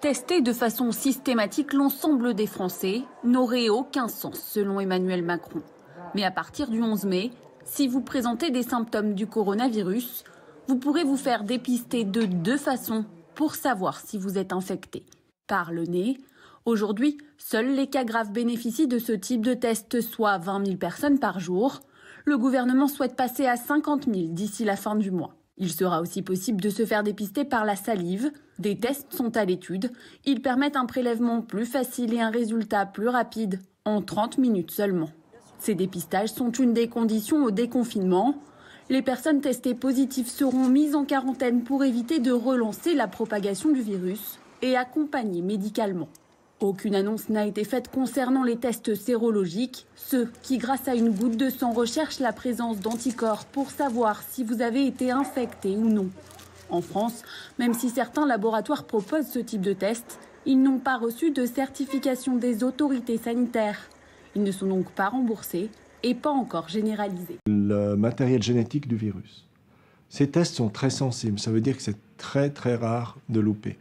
Tester de façon systématique l'ensemble des Français n'aurait aucun sens, selon Emmanuel Macron. Mais à partir du 11 mai, si vous présentez des symptômes du coronavirus, vous pourrez vous faire dépister de deux façons pour savoir si vous êtes infecté. Par le nez. Aujourd'hui, seuls les cas graves bénéficient de ce type de test, soit 20 000 personnes par jour. Le gouvernement souhaite passer à 50 000 d'ici la fin du mois. Il sera aussi possible de se faire dépister par la salive. Des tests sont à l'étude. Ils permettent un prélèvement plus facile et un résultat plus rapide, en 30 minutes seulement. Ces dépistages sont une des conditions au déconfinement. Les personnes testées positives seront mises en quarantaine pour éviter de relancer la propagation du virus et accompagnées médicalement. Aucune annonce n'a été faite concernant les tests sérologiques, ceux qui, grâce à une goutte de sang, recherchent la présence d'anticorps pour savoir si vous avez été infecté ou non. En France, même si certains laboratoires proposent ce type de test, ils n'ont pas reçu de certification des autorités sanitaires. Ils ne sont donc pas remboursés et pas encore généralisés. Le matériel génétique du virus. Ces tests sont très sensibles, ça veut dire que c'est très très rare de louper.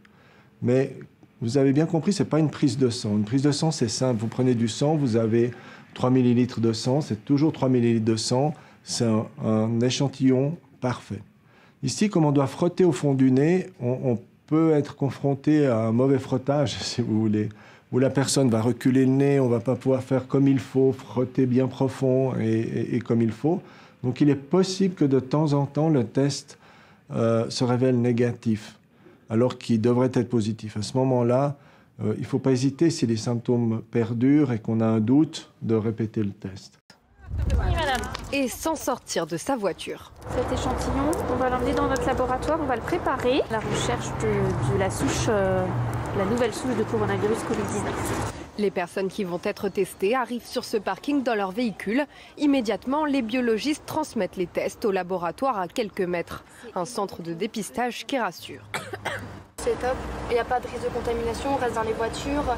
Mais vous avez bien compris, ce n'est pas une prise de sang. Une prise de sang, c'est simple. Vous prenez du sang, vous avez 3 millilitres de sang, c'est toujours 3 millilitres de sang. C'est un échantillon parfait. Ici, comme on doit frotter au fond du nez, on peut être confronté à un mauvais frottage, si vous voulez, où la personne va reculer le nez, on ne va pas pouvoir faire comme il faut, frotter bien profond et comme il faut. Donc il est possible que de temps en temps, le test se révèle négatif, alors qu'il devrait être positif. À ce moment-là, il ne faut pas hésiter, si les symptômes perdurent et qu'on a un doute, de répéter le test. Oui, madame. Et sans sortir de sa voiture. Cet échantillon, on va l'emmener dans notre laboratoire, on va le préparer. La recherche de la souche, la nouvelle souche de coronavirus Covid-19. Les personnes qui vont être testées arrivent sur ce parking dans leur véhicule. Immédiatement, les biologistes transmettent les tests au laboratoire à quelques mètres. Un centre de dépistage qui rassure. C'est top, il n'y a pas de risque de contamination, on reste dans les voitures,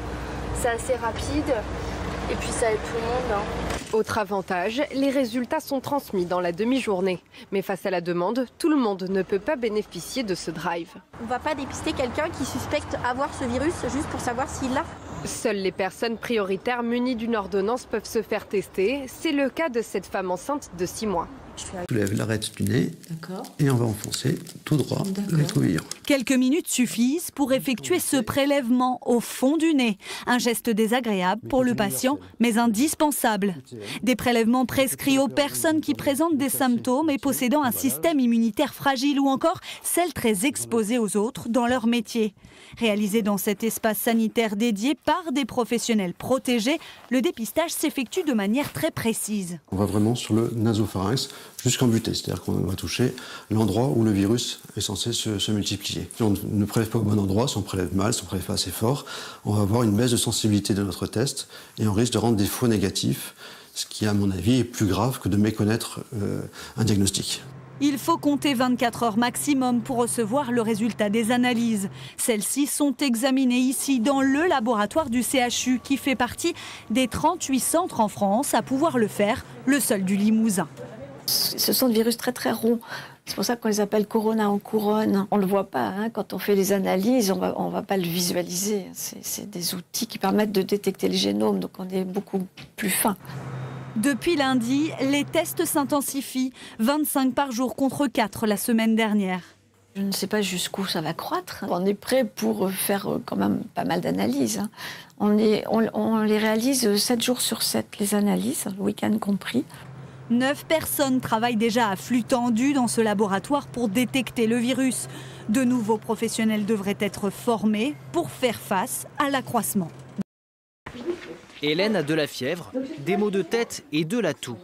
c'est assez rapide et puis ça aide tout le monde. Autre avantage, les résultats sont transmis dans la demi-journée. Mais face à la demande, tout le monde ne peut pas bénéficier de ce drive. On ne va pas dépister quelqu'un qui suspecte avoir ce virus juste pour savoir s'il l'a. Seules les personnes prioritaires munies d'une ordonnance peuvent se faire tester. C'est le cas de cette femme enceinte de 6 mois. Je soulève l'arête du nez et on va enfoncer tout droit le tourbillon. Quelques minutes suffisent pour effectuer ce prélèvement au fond du nez. Un geste désagréable pour le patient, mais indispensable. Des prélèvements prescrits aux personnes qui présentent des symptômes et possédant un système immunitaire fragile ou encore celles très exposées aux autres dans leur métier. Réalisé dans cet espace sanitaire dédié par des professionnels protégés, le dépistage s'effectue de manière très précise. On va vraiment sur le nasopharynx jusqu'en butée, c'est-à-dire qu'on va toucher l'endroit où le virus est censé se multiplier. Si on ne prélève pas au bon endroit, si on prélève mal, si on ne prélève pas assez fort, on va avoir une baisse de sensibilité de notre test et on risque de rendre des faux négatifs, ce qui, à mon avis, est plus grave que de méconnaître un diagnostic. Il faut compter 24 heures maximum pour recevoir le résultat des analyses. Celles-ci sont examinées ici dans le laboratoire du CHU qui fait partie des 38 centres en France à pouvoir le faire, le seul du Limousin. Ce sont des virus très très ronds. C'est pour ça qu'on les appelle corona en couronne. On ne le voit pas, hein. Quand on fait les analyses, on va pas le visualiser. C'est des outils qui permettent de détecter le génome, donc on est beaucoup plus fin. Depuis lundi, les tests s'intensifient. 25 par jour contre 4 la semaine dernière. Je ne sais pas jusqu'où ça va croître. On est prêt pour faire quand même pas mal d'analyses. On les réalise 7 jours sur 7, les analyses, le week-end compris. 9 personnes travaillent déjà à flux tendu dans ce laboratoire pour détecter le virus. De nouveaux professionnels devraient être formés pour faire face à l'accroissement. Hélène a de la fièvre, des maux de tête et de la toux.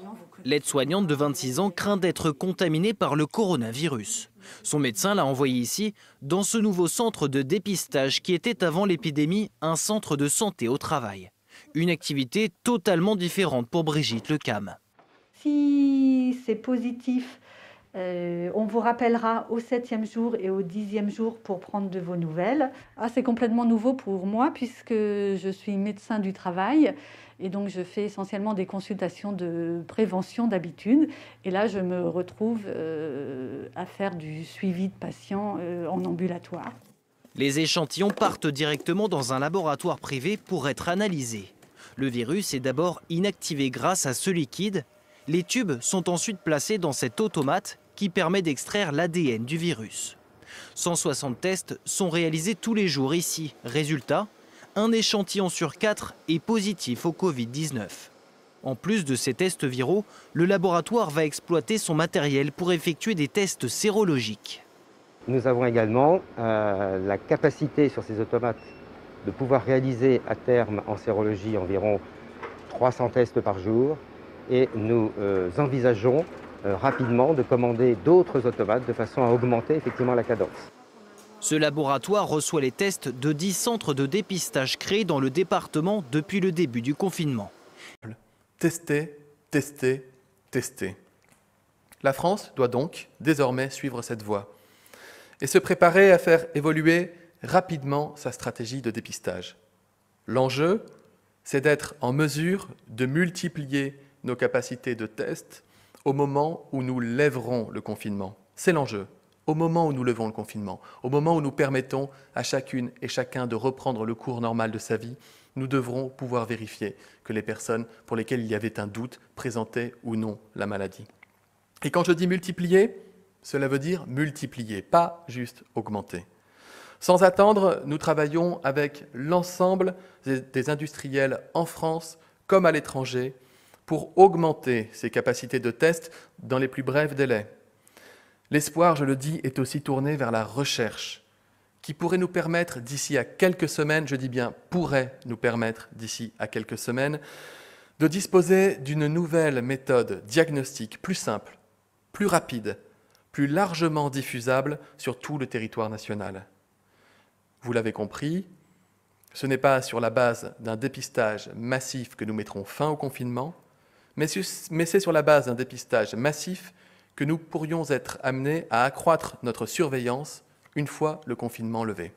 L'aide-soignante de 26 ans craint d'être contaminée par le coronavirus. Son médecin l'a envoyée ici, dans ce nouveau centre de dépistage qui était avant l'épidémie un centre de santé au travail. Une activité totalement différente pour Brigitte Lecam. Si c'est positif, on vous rappellera au 7e jour et au 10e jour pour prendre de vos nouvelles. C'est complètement nouveau pour moi puisque je suis médecin du travail et donc je fais essentiellement des consultations de prévention d'habitude. Et là, je me retrouve à faire du suivi de patients en ambulatoire. Les échantillons partent directement dans un laboratoire privé pour être analysés. Le virus est d'abord inactivé grâce à ce liquide. Les tubes sont ensuite placés dans cet automate qui permet d'extraire l'ADN du virus. 160 tests sont réalisés tous les jours ici. Résultat, un échantillon sur 4 est positif au Covid-19. En plus de ces tests viraux, le laboratoire va exploiter son matériel pour effectuer des tests sérologiques. Nous avons également la capacité sur ces automates de pouvoir réaliser à terme en sérologie environ 300 tests par jour et nous envisageons rapidement de commander d'autres automates de façon à augmenter effectivement la cadence. Ce laboratoire reçoit les tests de 10 centres de dépistage créés dans le département depuis le début du confinement. Tester, tester, tester. La France doit donc désormais suivre cette voie et se préparer à faire évoluer rapidement sa stratégie de dépistage. L'enjeu, c'est d'être en mesure de multiplier nos capacités de test au moment où nous lèverons le confinement. C'est l'enjeu. Au moment où nous levons le confinement, au moment où nous permettons à chacune et chacun de reprendre le cours normal de sa vie, nous devrons pouvoir vérifier que les personnes pour lesquelles il y avait un doute présentaient ou non la maladie. Et quand je dis multiplier, cela veut dire multiplier, pas juste augmenter. Sans attendre, nous travaillons avec l'ensemble des industriels en France comme à l'étranger pour augmenter ces capacités de test dans les plus brefs délais. L'espoir, je le dis, est aussi tourné vers la recherche, qui pourrait nous permettre d'ici à quelques semaines, je dis bien pourrait nous permettre d'ici à quelques semaines, de disposer d'une nouvelle méthode diagnostique plus simple, plus rapide, plus largement diffusable sur tout le territoire national. Vous l'avez compris, ce n'est pas sur la base d'un dépistage massif que nous mettrons fin au confinement, mais c'est sur la base d'un dépistage massif que nous pourrions être amenés à accroître notre surveillance une fois le confinement levé.